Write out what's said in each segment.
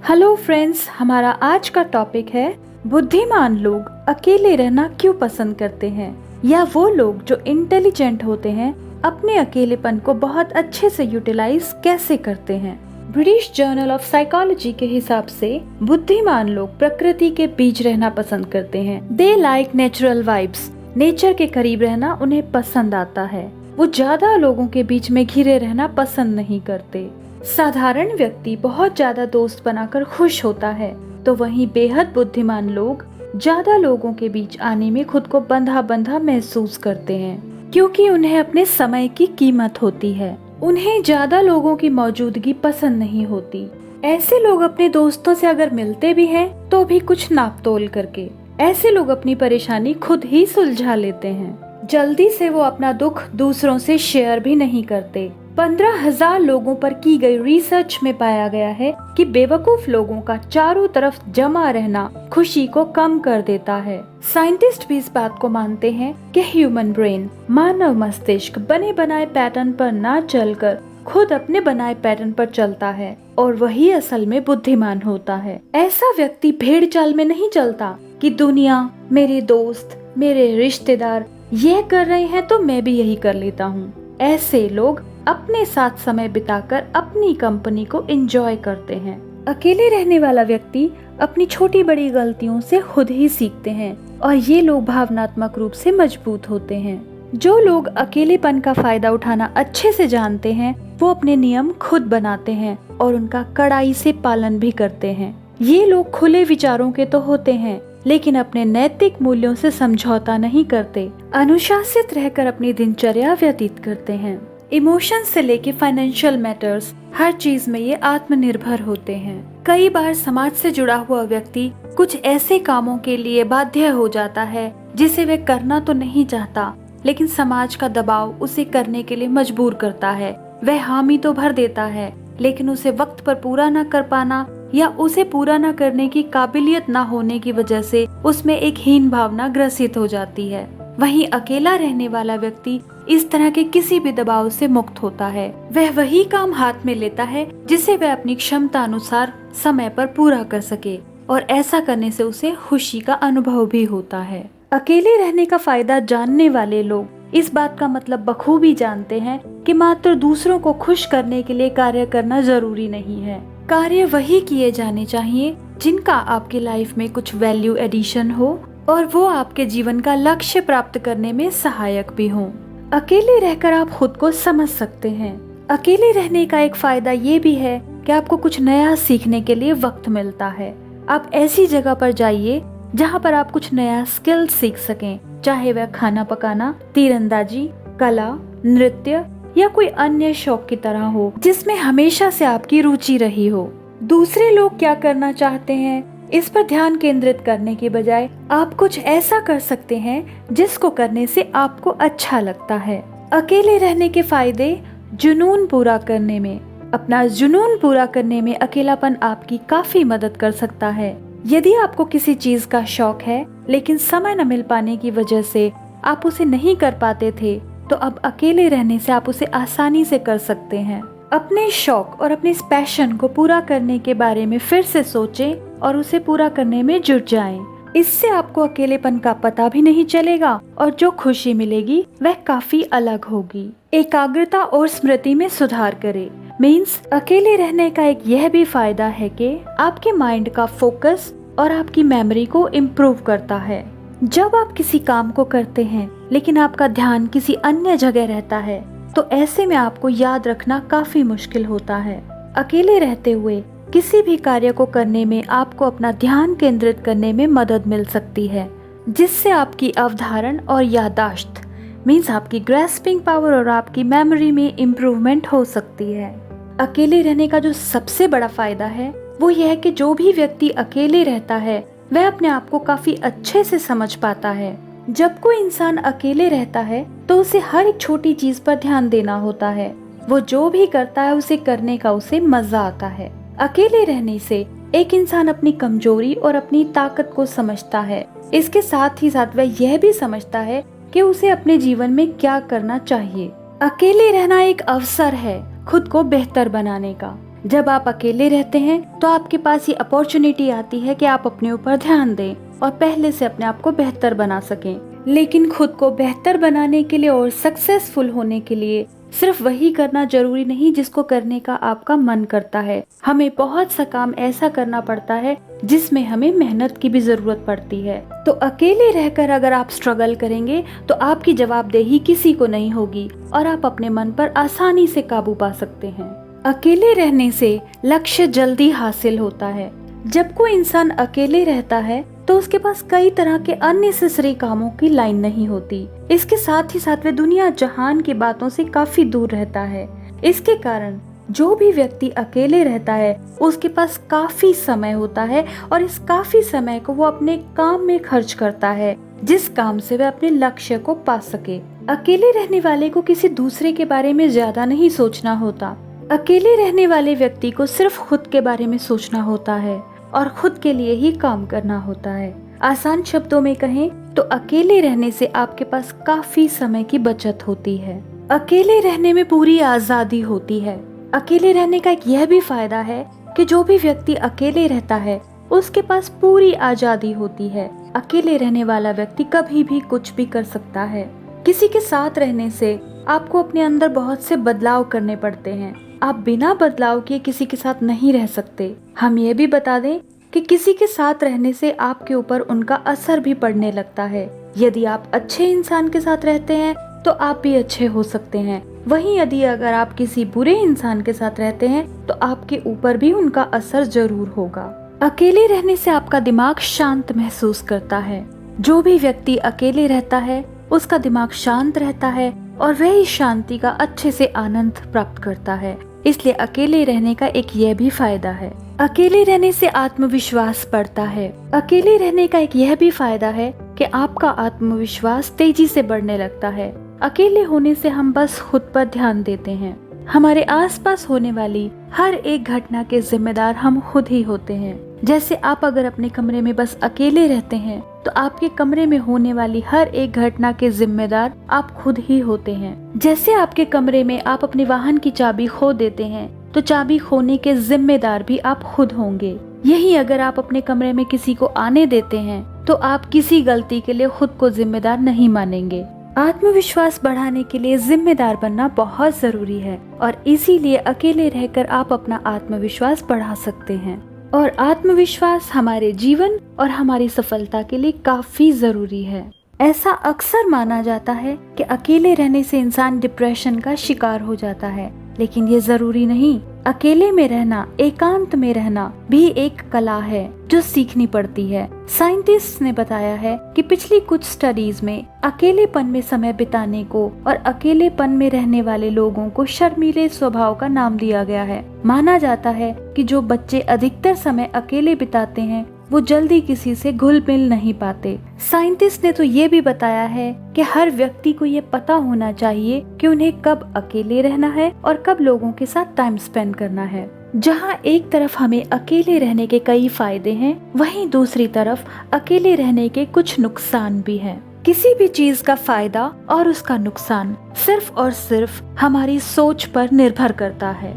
Hello friends, हमारा आज का टॉपिक है बुद्धिमान लोग अकेले रहना क्यों पसंद करते हैं, या वो लोग जो इंटेलिजेंट होते हैं अपने अकेलेपन को बहुत अच्छे से यूटिलाइज कैसे करते हैं। ब्रिटिश जर्नल ऑफ साइकोलॉजी के हिसाब से बुद्धिमान लोग प्रकृति के बीच रहना पसंद करते हैं। They like natural vibes. Nature के करीब रहना उन्हें पसंद आता है। वो ज्यादा लोगों के बीच में घिरे रहना पसंद नहीं करते। साधारण व्यक्ति बहुत ज्यादा दोस्त बनाकर खुश होता है, तो वहीं बेहद बुद्धिमान लोग ज्यादा लोगों के बीच आने में खुद को बंधा बंधा महसूस करते हैं, क्योंकि उन्हें अपने समय की कीमत होती है। उन्हें ज्यादा लोगों की मौजूदगी पसंद नहीं होती। ऐसे लोग अपने दोस्तों से अगर मिलते भी हैं तो भी कुछ नाप तोल करके। ऐसे लोग अपनी परेशानी खुद ही सुलझा लेते हैं। जल्दी से वो अपना दुख दूसरों से शेयर भी नहीं करते। 15,000 लोगों पर की गई रिसर्च में पाया गया है कि बेवकूफ लोगों का चारों तरफ जमा रहना खुशी को कम कर देता है। साइंटिस्ट भी इस बात को मानते हैं कि ह्यूमन ब्रेन, मानव मस्तिष्क बने बनाए पैटर्न पर ना चलकर खुद अपने बनाए पैटर्न पर चलता है, और वही असल में बुद्धिमान होता है। ऐसा व्यक्ति भेड़ चाल में नहीं चलता कि दुनिया, मेरे दोस्त, मेरे रिश्तेदार यह कर रहे हैं तो मैं भी यही कर लेता हूँ। ऐसे लोग अपने साथ समय बिताकर अपनी कंपनी को एंजॉय करते हैं। अकेले रहने वाला व्यक्ति अपनी छोटी बड़ी गलतियों से खुद ही सीखते हैं, और ये लोग भावनात्मक रूप से मजबूत होते हैं। जो लोग अकेलेपन का फायदा उठाना अच्छे से जानते हैं, वो अपने नियम खुद बनाते हैं और उनका कड़ाई से पालन भी करते हैं। ये लोग खुले विचारों के तो होते हैं, लेकिन अपने नैतिक मूल्यों से समझौता नहीं करते। अनुशासित रहकर अपनी दिनचर्या व्यतीत करते हैं। इमोशन से लेके फाइनेंशियल मैटर्स, हर चीज में ये आत्मनिर्भर होते हैं। कई बार समाज से जुड़ा हुआ व्यक्ति कुछ ऐसे कामों के लिए बाध्य हो जाता है जिसे वह करना तो नहीं चाहता, लेकिन समाज का दबाव उसे करने के लिए मजबूर करता है। वह हामी तो भर देता है, लेकिन उसे वक्त पर पूरा न कर पाना या उसे पूरा न करने की काबिलियत न होने की वजह से उसमें एक हीन भावना ग्रसित हो जाती है। वहीं अकेला रहने वाला व्यक्ति इस तरह के किसी भी दबाव से मुक्त होता है। वह वही काम हाथ में लेता है जिसे वह अपनी क्षमता अनुसार समय पर पूरा कर सके, और ऐसा करने से उसे खुशी का अनुभव भी होता है। अकेले रहने का फायदा जानने वाले लोग इस बात का मतलब बखूबी जानते हैं कि मात्र दूसरों को खुश करने के लिए कार्य करना जरूरी नहीं है। कार्य वही किए जाने चाहिए जिनका आपकी लाइफ में कुछ वैल्यू एडिशन हो, और वो आपके जीवन का लक्ष्य प्राप्त करने में सहायक भी हो। अकेले रहकर आप खुद को समझ सकते हैं। अकेले रहने का एक फायदा ये भी है कि आपको कुछ नया सीखने के लिए वक्त मिलता है। आप ऐसी जगह पर जाइए जहाँ पर आप कुछ नया स्किल सीख सकें, चाहे वह खाना पकाना, तीरंदाजी, कला, नृत्य या कोई अन्य शौक की तरह हो जिसमें हमेशा से आपकी रुचि रही हो। दूसरे लोग क्या करना चाहते हैं इस पर ध्यान केंद्रित करने के बजाय आप कुछ ऐसा कर सकते हैं जिसको करने से आपको अच्छा लगता है। अकेले रहने के फायदे जुनून पूरा करने में। अपना जुनून पूरा करने में अकेलापन आपकी काफी मदद कर सकता है। यदि आपको किसी चीज का शौक है लेकिन समय न मिल पाने की वजह से आप उसे नहीं कर पाते थे, तो अब अकेले रहने से आप उसे आसानी से कर सकते हैं। अपने शौक और अपने पैशन को पूरा करने के बारे में फिर से सोचें और उसे पूरा करने में जुट जाएं। इससे आपको अकेलेपन का पता भी नहीं चलेगा, और जो खुशी मिलेगी वह काफी अलग होगी। एकाग्रता और स्मृति में सुधार करें। मीन्स अकेले रहने का एक यह भी फायदा है कि आपके माइंड का फोकस और आपकी मेमोरी को इम्प्रूव करता है। जब आप किसी काम को करते हैं लेकिन आपका ध्यान किसी अन्य जगह रहता है, तो ऐसे में आपको याद रखना काफी मुश्किल होता है। अकेले रहते हुए किसी भी कार्य को करने में आपको अपना ध्यान केंद्रित करने में मदद मिल सकती है, जिससे आपकी अवधारण और याददाश्त, मीन्स आपकी ग्रैस्पिंग पावर और आपकी मेमोरी में इम्प्रूवमेंट हो सकती है। अकेले रहने का जो सबसे बड़ा फायदा है वो यह है कि जो भी व्यक्ति अकेले रहता है वह अपने आप को काफी अच्छे से समझ पाता है। जब कोई इंसान अकेले रहता है तो उसे हर एक छोटी चीज पर ध्यान देना होता है। वो जो भी करता है उसे करने का उसे मजा आता है। अकेले रहने से एक इंसान अपनी कमजोरी और अपनी ताकत को समझता है। इसके साथ ही साथ वह यह भी समझता है कि उसे अपने जीवन में क्या करना चाहिए। अकेले रहना एक अवसर है खुद को बेहतर बनाने का। जब आप अकेले रहते हैं तो आपके पास ये अपॉर्चुनिटी आती है कि आप अपने ऊपर ध्यान दें और पहले से अपने आप को बेहतर बना सकें। लेकिन खुद को बेहतर बनाने के लिए और सक्सेसफुल होने के लिए सिर्फ वही करना जरूरी नहीं जिसको करने का आपका मन करता है। हमें बहुत सा काम ऐसा करना पड़ता है जिसमें हमें मेहनत की भी जरूरत पड़ती है। तो अकेले रहकर अगर आप स्ट्रगल करेंगे तो आपकी जवाबदेही किसी को नहीं होगी और आप अपने मन पर आसानी से काबू पा सकते हैं। अकेले रहने से लक्ष्य जल्दी हासिल होता है। जब कोई इंसान अकेले रहता है तो उसके पास कई तरह के अननेसेसरी कामों की लाइन नहीं होती। इसके साथ ही साथ वह दुनिया जहान की बातों से काफी दूर रहता है। इसके कारण जो भी व्यक्ति अकेले रहता है उसके पास काफी समय होता है और इस काफी समय को वो अपने काम में खर्च करता है जिस काम से वह अपने लक्ष्य को पा सके। अकेले रहने वाले को किसी दूसरे के बारे में ज्यादा नहीं सोचना होता। अकेले रहने वाले व्यक्ति को सिर्फ खुद के बारे में सोचना होता है और खुद के लिए ही काम करना होता है। आसान शब्दों में कहें तो अकेले रहने से आपके पास काफी समय की बचत होती है। अकेले रहने में पूरी आजादी होती है। अकेले रहने का एक यह भी फायदा है कि जो भी व्यक्ति अकेले रहता है उसके पास पूरी आजादी होती है। अकेले रहने वाला व्यक्ति कभी भी कुछ भी कर सकता है। किसी के साथ रहने से आपको अपने अंदर बहुत से बदलाव करने पड़ते हैं। आप बिना बदलाव किए किसी के साथ नहीं रह सकते। हम ये भी बता दें कि किसी के साथ रहने से आपके ऊपर उनका असर भी पड़ने लगता है। यदि आप अच्छे इंसान के साथ रहते हैं तो आप भी अच्छे हो सकते हैं। वहीं यदि अगर आप किसी बुरे इंसान के साथ रहते हैं तो आपके ऊपर भी उनका असर जरूर होगा। अकेले रहने से आपका दिमाग शांत महसूस करता है। जो भी व्यक्ति अकेले रहता है उसका दिमाग शांत रहता है और वह इस शांति का अच्छे से आनंद प्राप्त करता है। इसलिए अकेले रहने का एक यह भी फायदा है। अकेले रहने से आत्मविश्वास बढ़ता है। अकेले रहने का एक यह भी फायदा है कि आपका आत्मविश्वास तेजी से बढ़ने लगता है। अकेले होने से हम बस खुद पर ध्यान देते हैं। हमारे आसपास होने वाली हर एक घटना के जिम्मेदार हम खुद ही होते हैं। जैसे आप अगर अपने कमरे में बस अकेले रहते हैं तो आपके कमरे में होने वाली हर एक घटना के जिम्मेदार आप खुद ही होते हैं। जैसे आपके कमरे में आप अपने वाहन की चाबी खो देते हैं तो चाबी खोने के जिम्मेदार भी आप खुद होंगे। यही अगर आप अपने कमरे में किसी को आने देते हैं तो आप किसी गलती के लिए खुद को जिम्मेदार नहीं मानेंगे। आत्मविश्वास बढ़ाने के लिए जिम्मेदार बनना बहुत जरूरी है और इसीलिए अकेले रहकर आप अपना आत्मविश्वास बढ़ा सकते हैं। और आत्मविश्वास हमारे जीवन और हमारी सफलता के लिए काफी जरूरी है। ऐसा अक्सर माना जाता है कि अकेले रहने से इंसान डिप्रेशन का शिकार हो जाता है, लेकिन ये जरूरी नहीं। अकेले में रहना, एकांत में रहना भी एक कला है जो सीखनी पड़ती है। साइंटिस्ट ने बताया है कि पिछली कुछ स्टडीज में अकेलेपन में समय बिताने को और अकेलेपन में रहने वाले लोगों को शर्मीले स्वभाव का नाम दिया गया है। माना जाता है कि जो बच्चे अधिकतर समय अकेले बिताते हैं वो जल्दी किसी से घुल मिल नहीं पाते। साइंटिस्ट ने तो ये भी बताया है कि हर व्यक्ति को ये पता होना चाहिए कि उन्हें कब अकेले रहना है और कब लोगों के साथ टाइम स्पेंड करना है। जहाँ एक तरफ हमें अकेले रहने के कई फायदे हैं, वहीं दूसरी तरफ अकेले रहने के कुछ नुकसान भी हैं। किसी भी चीज का फायदा और उसका नुकसान सिर्फ और सिर्फ हमारी सोच पर निर्भर करता है।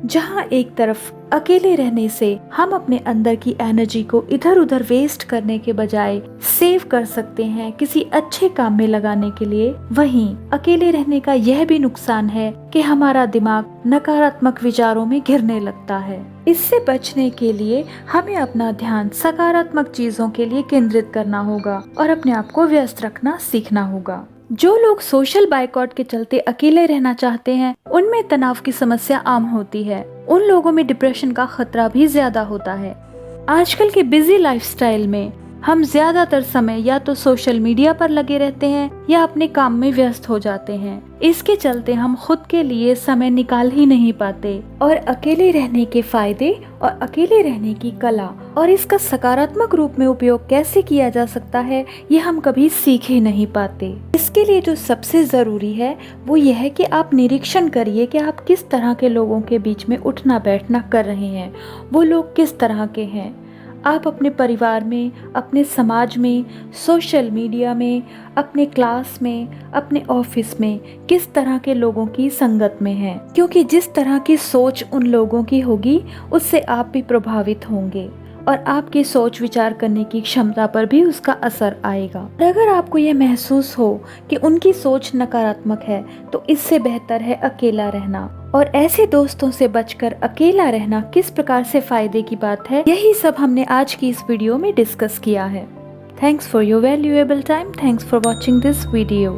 जहाँ एक तरफ अकेले रहने से हम अपने अंदर की एनर्जी को इधर उधर वेस्ट करने के बजाय सेव कर सकते हैं किसी अच्छे काम में लगाने के लिए, वहीं अकेले रहने का यह भी नुकसान है कि हमारा दिमाग नकारात्मक विचारों में घिरने लगता है। इससे बचने के लिए हमें अपना ध्यान सकारात्मक चीजों के लिए केंद्रित करना होगा और अपने आप को व्यस्त रखना सीखना होगा। जो लोग सोशल बायकॉट के चलते अकेले रहना चाहते हैं उनमें तनाव की समस्या आम होती है। उन लोगों में डिप्रेशन का खतरा भी ज्यादा होता है। आजकल के बिजी लाइफस्टाइल में हम ज्यादातर समय या तो सोशल मीडिया पर लगे रहते हैं या अपने काम में व्यस्त हो जाते हैं। इसके चलते हम खुद के लिए समय निकाल ही नहीं पाते और अकेले रहने के फायदे और अकेले रहने की कला और इसका सकारात्मक रूप में उपयोग कैसे किया जा सकता है ये हम कभी सीख ही नहीं पाते। इसके लिए जो सबसे जरूरी है वो यह है कि आप निरीक्षण करिए कि आप किस तरह के लोगों के बीच में उठना बैठना कर रहे हैं, वो लोग किस तरह के हैं। आप अपने परिवार में, अपने समाज में, सोशल मीडिया में, अपने क्लास में, अपने ऑफिस में किस तरह के लोगों की संगत में हैं, क्योंकि जिस तरह की सोच उन लोगों की होगी उससे आप भी प्रभावित होंगे और आपकी सोच विचार करने की क्षमता पर भी उसका असर आएगा। और अगर आपको यह महसूस हो कि उनकी सोच नकारात्मक है तो इससे बेहतर है अकेला रहना। और ऐसे दोस्तों से बचकर अकेला रहना किस प्रकार से फायदे की बात है, यही सब हमने आज की इस वीडियो में डिस्कस किया है। Thanks for your valuable time. Thanks for watching this video.